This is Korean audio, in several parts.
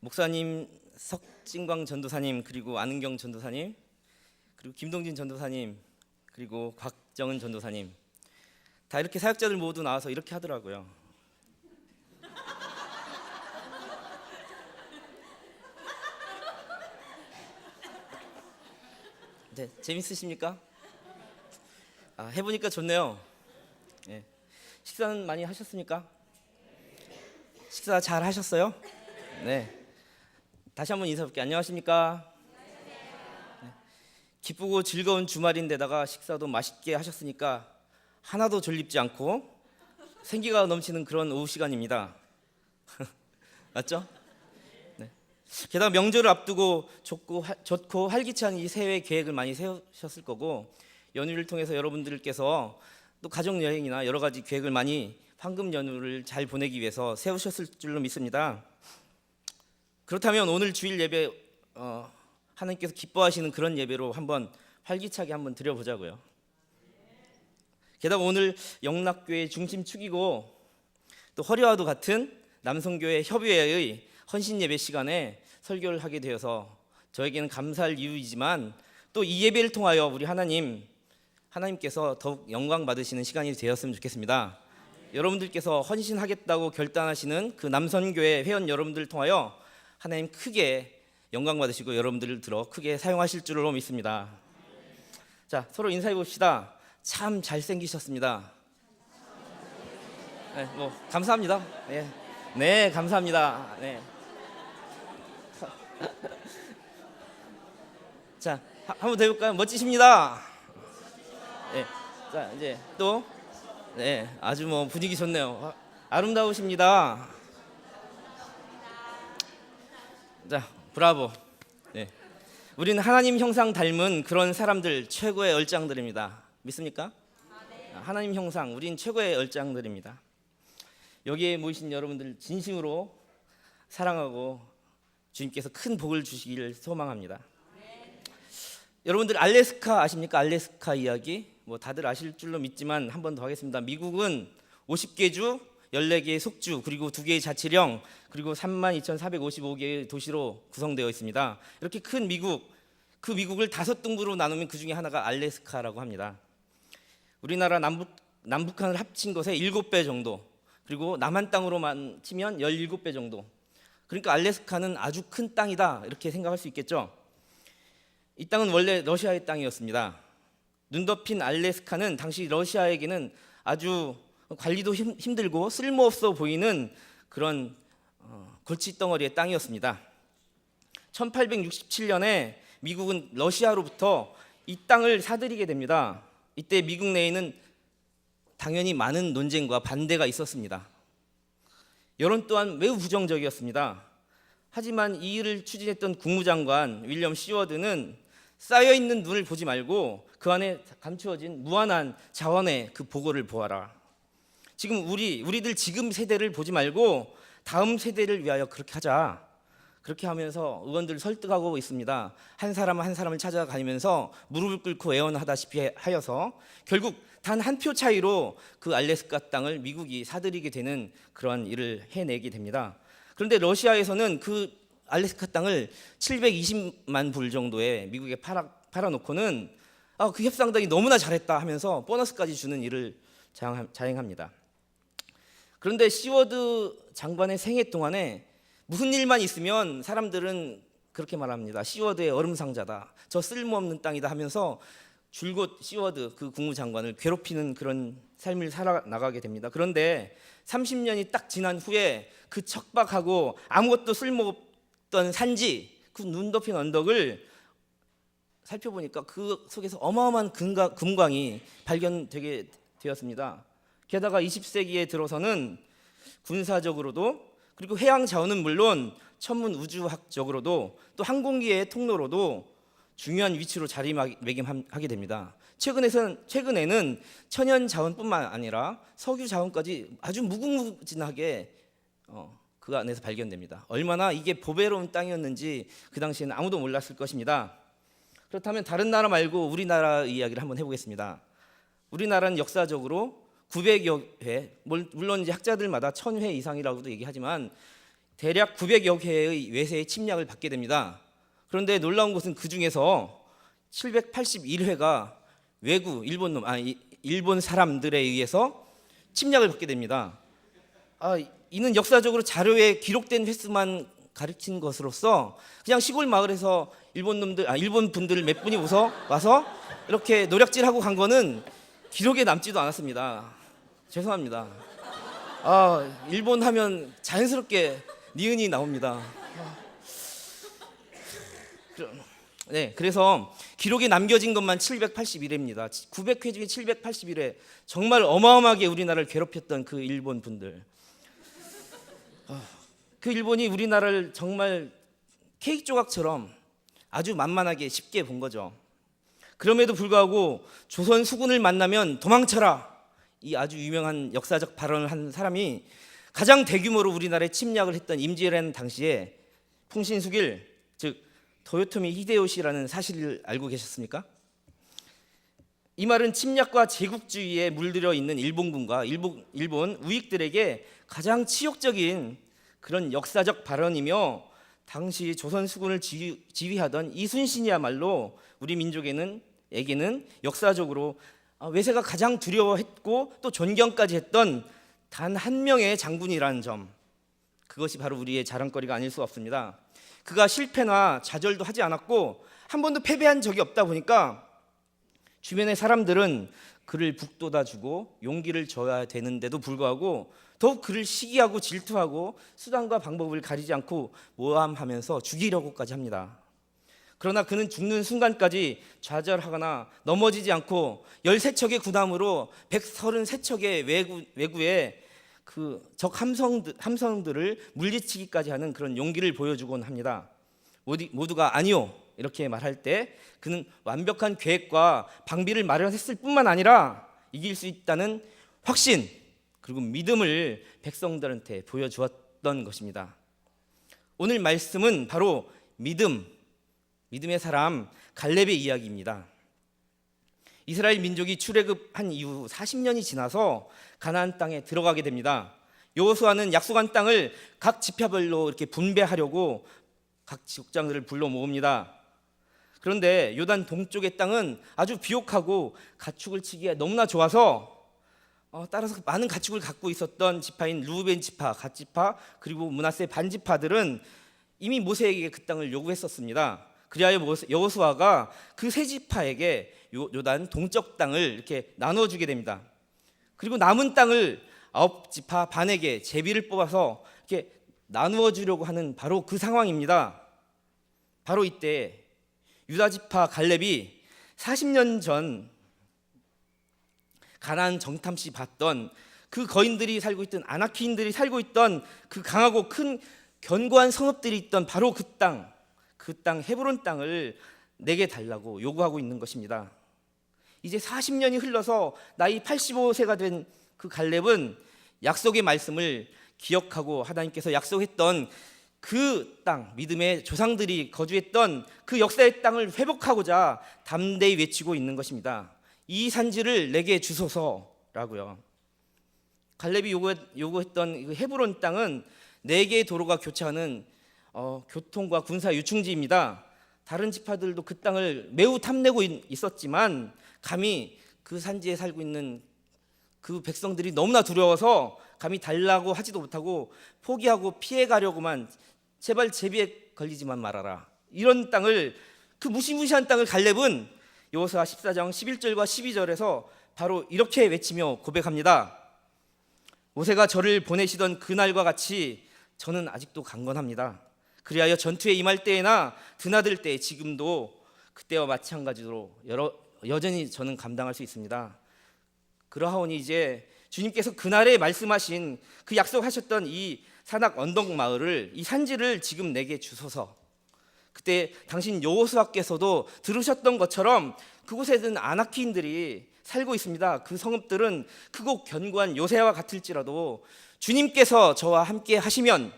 목사님 석진광 전도사님, 그리고 안은경 전도사님, 그리고 김동진 전도사님, 그리고 곽정은 전도사님, 다 이렇게 사역자들 모두 나와서 이렇게 하더라고요. 네, 재밌으십니까? 해보니까 좋네요. 네. 식사는 많이 하셨습니까? 식사 잘 하셨어요? 네. 다시 한번 인사드릴게요. 안녕하십니까? 네. 기쁘고 즐거운 주말인데다가 식사도 맛있게 하셨으니까 하나도 졸립지 않고 생기가 넘치는 그런 오후 시간입니다. 맞죠? 네. 게다가 명절을 앞두고 좋고 활기찬 이 새해 계획을 많이 세우셨을 거고, 연휴를 통해서 여러분들께서 또 가족 여행이나 여러 가지 계획을 많이 황금 연휴를 잘 보내기 위해서 세우셨을 줄로 믿습니다. 그렇다면 오늘 주일 예배 하나님께서 기뻐하시는 그런 예배로 한번 활기차게 한번 드려보자고요. 게다가 오늘 영락교회 중심축이고 또 허리와도 같은 남성교회 협의회의 헌신 예배 시간에 설교를 하게 되어서 저에게는 감사할 이유이지만, 또 이 예배를 통하여 우리 하나님께서 더욱 영광 받으시는 시간이 되었으면 좋겠습니다. 여러분들께서 헌신하겠다고 결단하시는 그 남선교회 회원 여러분들을 통하여 하나님 크게 영광 받으시고 여러분들을 들어 크게 사용하실 줄로 믿습니다. 자, 서로 인사해 봅시다. 참 잘생기셨습니다. 네, 감사합니다. 네, 네, 감사합니다. 네. 자, 한번 더 해볼까요? 멋지십니다. 네, 자, 이제 또, 네, 아주 분위기 좋네요. 아름다우십니다. 자, 브라보. 네. 우리는 하나님 형상 닮은 그런 사람들, 최고의 얼짱들입니다. 믿습니까? 하나님 형상, 우린 최고의 얼짱들입니다. 여기에 모이신 여러분들 진심으로 사랑하고 주님께서 큰 복을 주시기를 소망합니다. 여러분들 알래스카 아십니까? 알래스카 이야기 다들 아실 줄로 믿지만 한 번 더 하겠습니다. 미국은 50개 주, 14개의 속주, 그리고 2개의 자치령, 그리고 32,455개의 도시로 구성되어 있습니다. 이렇게 큰 미국, 그 미국을 5등분으로 나누면 그 중에 하나가 알래스카라고 합니다. 우리나라 남북한을 합친 것의 7배 정도, 그리고 남한 땅으로만 치면 17배 정도. 그러니까 알래스카는 아주 큰 땅이다, 이렇게 생각할 수 있겠죠. 이 땅은 원래 러시아의 땅이었습니다. 눈 덮인 알래스카는 당시 러시아에게는 아주 관리도 힘들고 쓸모없어 보이는 그런 골칫덩어리의 땅이었습니다. 1867년에 미국은 러시아로부터 이 땅을 사들이게 됩니다. 이때 미국 내에는 당연히 많은 논쟁과 반대가 있었습니다. 여론 또한 매우 부정적이었습니다. 하지만 이 일을 추진했던 국무장관 윌리엄 시워드는 쌓여있는 눈을 보지 말고 그 안에 감추어진 무한한 자원의 그 보고를 보아라. 지금 우리들 지금 세대를 보지 말고 다음 세대를 위하여 그렇게 하자. 그렇게 하면서 의원들을 설득하고 있습니다. 한 사람 한 사람을 찾아가면서 무릎을 꿇고 애원하다시피 하여서 결국 단 한 표 차이로 그 알래스카 땅을 미국이 사들이게 되는 그러한 일을 해내게 됩니다. 그런데 러시아에서는 그 알래스카 땅을 720만 불 정도에 미국에 팔아놓고는 그 협상단이 너무나 잘했다 하면서 보너스까지 주는 일을 자행합니다. 그런데 시워드 장관의 생애 동안에 무슨 일만 있으면 사람들은 그렇게 말합니다. 시워드의 얼음상자다, 저 쓸모없는 땅이다 하면서 줄곧 시워드 그 국무장관을 괴롭히는 그런 삶을 살아나가게 됩니다. 그런데 30년이 딱 지난 후에 그 척박하고 아무것도 쓸모없던 산지, 그 눈 덮인 언덕을 살펴보니까 그 속에서 어마어마한 금광이 발견되게 되었습니다. 게다가 20세기에 들어서는 군사적으로도, 그리고 해양 자원은 물론 천문 우주학적으로도, 또 항공기의 통로로도 중요한 위치로 자리매김하게 됩니다. 최근에는 천연 자원뿐만 아니라 석유 자원까지 아주 무궁무진하게 그 안에서 발견됩니다. 얼마나 이게 보배로운 땅이었는지 그 당시에는 아무도 몰랐을 것입니다. 그렇다면 다른 나라 말고 우리나라 이야기를 한번 해보겠습니다. 우리나라는 역사적으로 900여 회, 물론 이제 학자들마다 1000회 이상이라고도 얘기하지만 대략 900여 개의 외세의 침략을 받게 됩니다. 그런데 놀라운 것은 그 중에서 781회가 일본 사람들에 의해서 침략을 받게 됩니다. 이는 역사적으로 자료에 기록된 횟수만 가르친 것으로서 그냥 시골 마을에서 일본 분들 몇 분이 와서 이렇게 노략질하고 간 거는 기록에 남지도 않았습니다. 죄송합니다. 일본 하면 자연스럽게 니은이 나옵니다. 네, 그래서 기록에 남겨진 것만 781회입니다. 900회 중에 781회, 정말 어마어마하게 우리나라를 괴롭혔던 그 일본 분들. 그 일본이 우리나라를 정말 케이크 조각처럼 아주 만만하게 쉽게 본 거죠. 그럼에도 불구하고 조선 수군을 만나면 도망쳐라, 이 아주 유명한 역사적 발언을 한 사람이 가장 대규모로 우리나라에 침략을 했던 임진왜란 당시에 풍신수길, 즉 도요토미 히데요시라는 사실을 알고 계셨습니까? 이 말은 침략과 제국주의에 물들어 있는 일본군과 일본 우익들에게 가장 치욕적인 그런 역사적 발언이며, 당시 조선 수군을 지휘하던 이순신이야말로 우리 민족에게는 역사적으로 외세가 가장 두려워했고 또 존경까지 했던 단 한 명의 장군이라는 점, 그것이 바로 우리의 자랑거리가 아닐 수 없습니다. 그가 실패나 좌절도 하지 않았고 한 번도 패배한 적이 없다 보니까 주변의 사람들은 그를 북돋아주고 용기를 줘야 되는데도 불구하고 더욱 그를 시기하고 질투하고 수단과 방법을 가리지 않고 모함하면서 죽이려고까지 합니다. 그러나 그는 죽는 순간까지 좌절하거나 넘어지지 않고 13척의 군함으로 133척의 외구에 그 적 함성들을 물리치기까지 하는 그런 용기를 보여주곤 합니다. 모두가 아니요 이렇게 말할 때 그는 완벽한 계획과 방비를 마련했을 뿐만 아니라 이길 수 있다는 확신 그리고 믿음을 백성들한테 보여주었던 것입니다. 오늘 말씀은 바로 믿음의 사람 갈렙의 이야기입니다. 이스라엘 민족이 출애굽한 이후 40년이 지나서 가나안 땅에 들어가게 됩니다. 여호수아는 약속한 땅을 각 지파별로 이렇게 분배하려고 각 지국장들을 불러 모읍니다. 그런데 요단 동쪽의 땅은 아주 비옥하고 가축을 치기에 너무나 좋아서 따라서 많은 가축을 갖고 있었던 지파인 루벤 지파, 갓 지파 그리고 므낫세 반 지파들은 이미 모세에게 그 땅을 요구했었습니다. 그리하여 여호수아가 그 세 지파에게 요단 동쪽 땅을 이렇게 나눠주게 됩니다. 그리고 남은 땅을 9지파 반에게 제비를 뽑아서 이렇게 나누어 주려고 하는 바로 그 상황입니다. 바로 이때 유다 지파 갈렙이 40년 전 가나안 정탐시 봤던 그 거인들이 살고 있던 아나키인들이 살고 있던 그 강하고 큰 견고한 성읍들이 있던 바로 그 땅 헤브론 땅을 내게 달라고 요구하고 있는 것입니다. 이제 40년이 흘러서 나이 85세가 된 그 갈렙은 약속의 말씀을 기억하고 하나님께서 약속했던 그 땅, 믿음의 조상들이 거주했던 그 역사의 땅을 회복하고자 담대히 외치고 있는 것입니다. 이 산지를 내게 주소서라고요. 갈렙이 요구했던 그 헤브론 땅은 4개의 도로가 교차하는 교통과 군사 유충지입니다. 다른 지파들도 그 땅을 매우 탐내고 있었지만 감히 그 산지에 살고 있는 그 백성들이 너무나 두려워서 감히 달라고 하지도 못하고 포기하고 피해가려고만, 제발 제비에 걸리지만 말아라, 이런 땅을, 그 무시무시한 땅을 갈렙은 여호수아 14장 11절과 12절에서 바로 이렇게 외치며 고백합니다. 모세가 저를 보내시던 그날과 같이 저는 아직도 강건합니다. 그리하여 전투에 임할 때나 드나들 때 지금도 그때와 마찬가지로 여전히 저는 감당할 수 있습니다. 그러하오니 이제 주님께서 그날에 말씀하신 그 약속하셨던 이 산악 언덕 마을을, 이 산지를 지금 내게 주소서. 그때 당신 여호수아께서도 들으셨던 것처럼 그곳에는 아나키인들이 살고 있습니다. 그 성읍들은 크고 견고한 요새와 같을지라도 주님께서 저와 함께 하시면,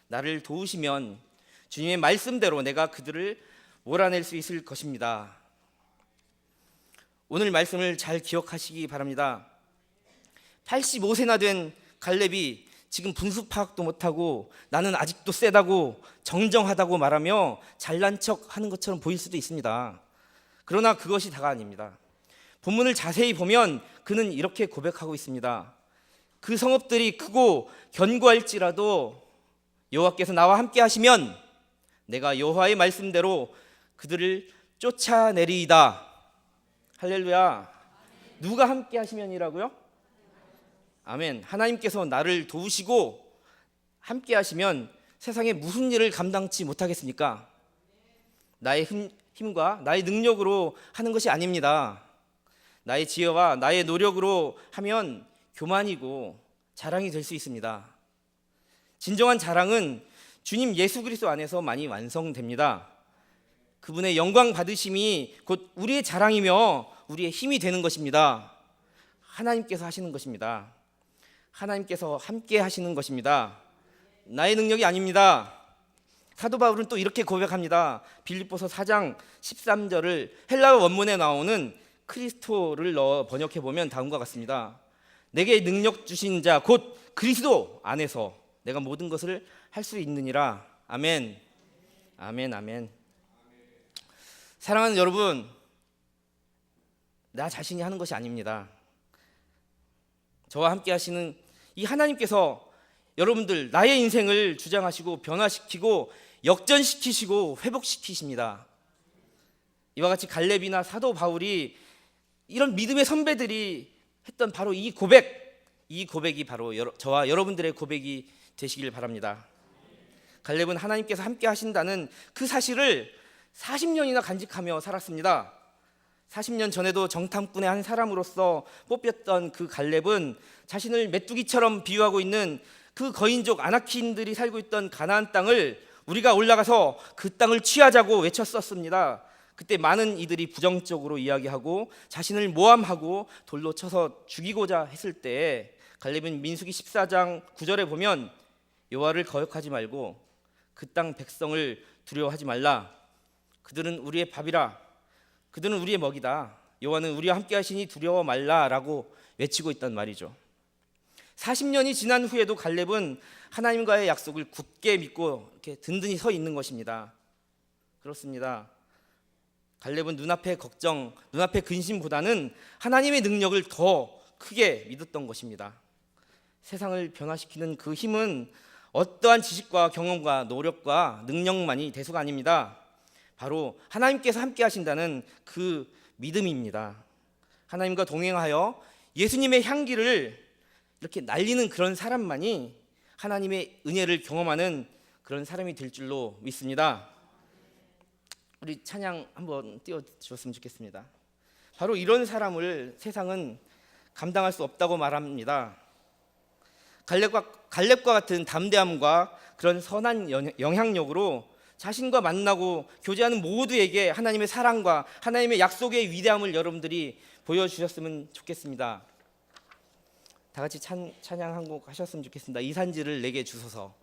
나를 도우시면 주님의 말씀대로 내가 그들을 몰아낼 수 있을 것입니다. 오늘 말씀을 잘 기억하시기 바랍니다. 85세나 된 갈렙이 지금 분수 파악도 못하고 나는 아직도 세다고 정정하다고 말하며 잘난 척 하는 것처럼 보일 수도 있습니다. 그러나 그것이 다가 아닙니다. 본문을 자세히 보면 그는 이렇게 고백하고 있습니다. 그 성읍들이 크고 견고할지라도 여호와께서 나와 함께 하시면 내가 여호와의 말씀대로 그들을 쫓아내리이다. 할렐루야. 누가 함께 하시면이라고요? 아멘. 하나님께서 나를 도우시고 함께 하시면 세상에 무슨 일을 감당치 못하겠습니까? 나의 힘과 나의 능력으로 하는 것이 아닙니다. 나의 지혜와 나의 노력으로 하면 교만이고 자랑이 될 수 있습니다. 진정한 자랑은 주님 예수 그리스도 안에서 많이 완성됩니다. 그분의 영광 받으심이 곧 우리의 자랑이며 우리의 힘이 되는 것입니다. 하나님께서 하시는 것입니다. 하나님께서 함께 하시는 것입니다. 나의 능력이 아닙니다. 사도 바울은 또 이렇게 고백합니다. 빌립보서 4장 13절을 헬라어 원문에 나오는 크리스토를 넣어 번역해 보면 다음과 같습니다. 내게 능력 주신 자 곧 그리스도 안에서 내가 모든 것을 할 수 있느니라. 아멘. 아멘. 아멘. 사랑하는 여러분, 나 자신이 하는 것이 아닙니다. 저와 함께 하시는 이 하나님께서 여러분들 나의 인생을 주장하시고 변화시키고 역전시키시고 회복시키십니다. 이와 같이 갈렙이나 사도 바울이 이런 믿음의 선배들이 했던 바로 이 고백이 바로 저와 여러분들의 고백이 되시길 바랍니다. 갈렙은 하나님께서 함께 하신다는 그 사실을 40년이나 간직하며 살았습니다. 40년 전에도 정탐꾼의 한 사람으로서 뽑혔던 그 갈렙은 자신을 메뚜기처럼 비유하고 있는 그 거인족 아나키인들이 살고 있던 가나안 땅을 우리가 올라가서 그 땅을 취하자고 외쳤었습니다. 그때 많은 이들이 부정적으로 이야기하고 자신을 모함하고 돌로 쳐서 죽이고자 했을 때 갈렙은 민수기 14장 9절에 보면 여호와를 거역하지 말고 그 땅 백성을 두려워하지 말라. 그들은 우리의 밥이라. 그들은 우리의 먹이다. 여호와는 우리와 함께 하시니 두려워 말라라고 외치고 있단 말이죠. 40년이 지난 후에도 갈렙은 하나님과의 약속을 굳게 믿고 이렇게 든든히 서 있는 것입니다. 그렇습니다. 갈렙은 눈앞의 걱정, 눈앞의 근심보다는 하나님의 능력을 더 크게 믿었던 것입니다. 세상을 변화시키는 그 힘은 어떠한 지식과 경험과 노력과 능력만이 대수가 아닙니다. 바로 하나님께서 함께 하신다는 그 믿음입니다. 하나님과 동행하여 예수님의 향기를 이렇게 날리는 그런 사람만이 하나님의 은혜를 경험하는 그런 사람이 될 줄로 믿습니다. 우리 찬양 한번 띄워주셨으면 좋겠습니다. 바로 이런 사람을 세상은 감당할 수 없다고 말합니다. 갈렙과 같은 담대함과 그런 선한 영향력으로 자신과 만나고 교제하는 모두에게 하나님의 사랑과 하나님의 약속의 위대함을 여러분들이 보여주셨으면 좋겠습니다. 다 같이 찬양 한 곡 하셨으면 좋겠습니다. 이 산지를 내게 주소서.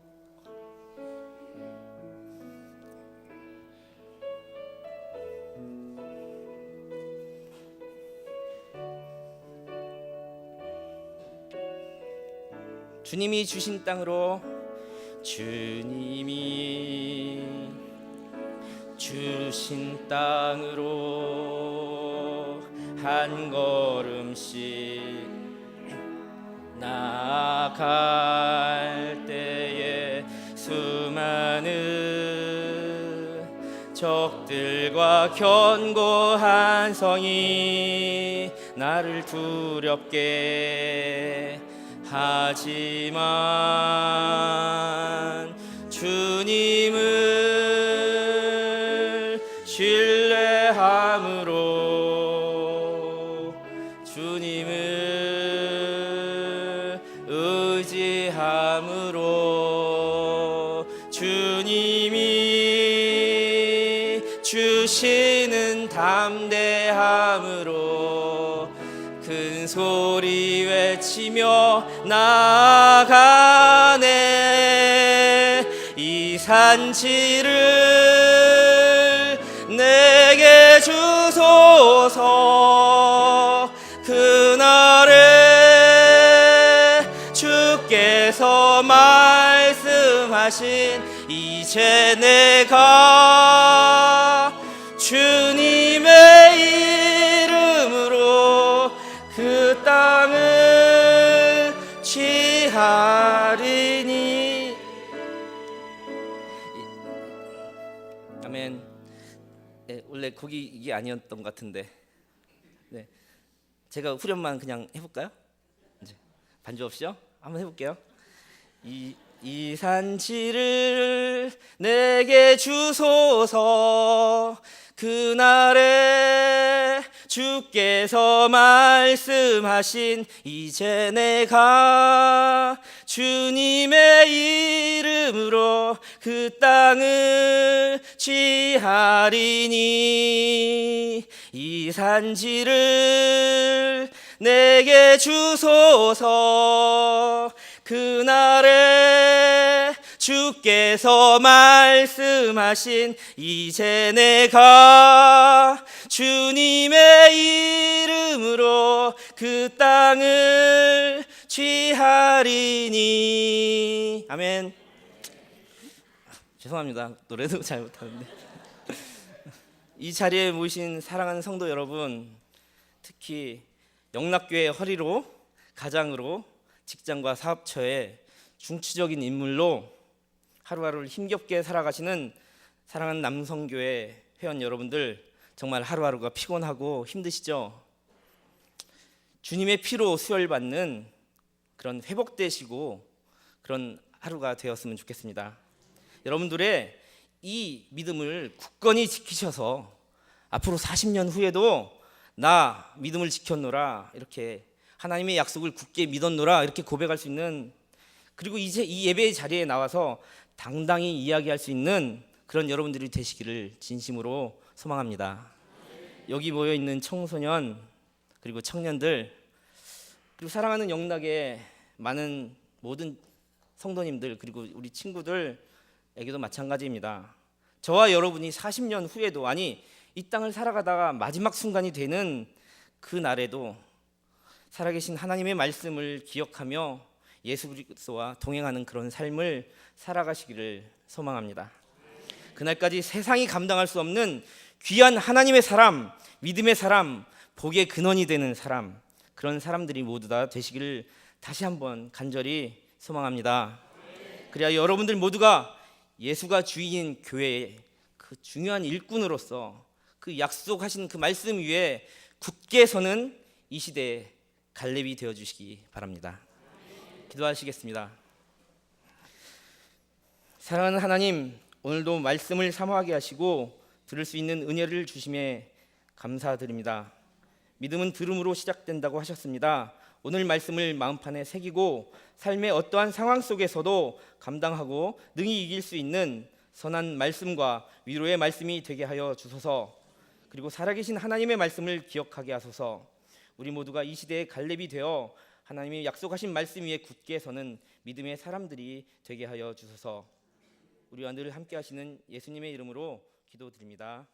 주님이 주신 땅으로 주님이 주신 땅으로 한 걸음씩 나아갈 때에 수많은 적들과 견고한 성이 나를 두렵게 하지만 주님을 신뢰함으로 주님을 의지함으로 주님이 주시는 담대함으로 큰 소리 외치며 나아가네. 이 산지를 내게 주소서. 그날에 주께서 말씀하신 이제 내가 주님의 이름으로 그 땅을 취하리니. 아멘. 네, 원래 곡이 이게 아니었던 것 같은데, 네, 제가 후렴만 그냥 해볼까요? 이제 반주 없이요? 한번 해볼게요. 이 산지를 내게 주소서. 그날에 주께서 말씀하신 이제 내가 주님의 이름으로 그 땅을 취하리니. 이 산지를 내게 주소서. 그날에 주께서 말씀하신 이제 내가 주님의 이름으로 그 땅을 취하리니. 아멘. 죄송합니다. 노래도 잘 못하는데. 이 자리에 모이신 사랑하는 성도 여러분, 특히 영락교회 허리로, 가장으로, 직장과 사업처의 중추적인 인물로 하루하루를 힘겹게 살아가시는 사랑하는 남성교회 회원 여러분들, 정말 하루하루가 피곤하고 힘드시죠? 주님의 피로 수혈받는 그런 회복되시고 그런 하루가 되었으면 좋겠습니다. 여러분들의 이 믿음을 굳건히 지키셔서 앞으로 40년 후에도 나 믿음을 지켰노라, 이렇게 하나님의 약속을 굳게 믿었노라, 이렇게 고백할 수 있는, 그리고 이제 이 예배의 자리에 나와서 당당히 이야기할 수 있는 그런 여러분들이 되시기를 진심으로 소망합니다. 여기 모여 있는 청소년 그리고 청년들, 그리고 사랑하는 영락의 많은 모든 성도님들, 그리고 우리 친구들에게도 마찬가지입니다. 저와 여러분이 40년 후에도, 아니 이 땅을 살아가다가 마지막 순간이 되는 그 날에도 살아계신 하나님의 말씀을 기억하며 예수 그리스도와 동행하는 그런 삶을 살아가시기를 소망합니다. 그날까지 세상이 감당할 수 없는 귀한 하나님의 사람, 믿음의 사람, 복의 근원이 되는 사람, 그런 사람들이 모두 다 되시기를 다시 한번 간절히 소망합니다. 그래야 여러분들 모두가 예수가 주인인 교회의 그 중요한 일꾼으로서 그 약속하신 그 말씀 위에 굳게 서는 이 시대의 갈렙이 되어주시기 바랍니다. 기도하시겠습니다. 사랑하는 하나님, 오늘도 말씀을 사모하게 하시고 들을 수 있는 은혜를 주심에 감사드립니다. 믿음은 들음으로 시작된다고 하셨습니다. 오늘 말씀을 마음판에 새기고 삶의 어떠한 상황 속에서도 감당하고 능히 이길 수 있는 선한 말씀과 위로의 말씀이 되게 하여 주소서. 그리고 살아계신 하나님의 말씀을 기억하게 하소서. 우리 모두가 이 시대의 갈렙이 되어 하나님이 약속하신 말씀 위에 굳게 서는 믿음의 사람들이 되게 하여 주소서. 우리와 늘 함께 하시는 예수님의 이름으로 기도드립니다.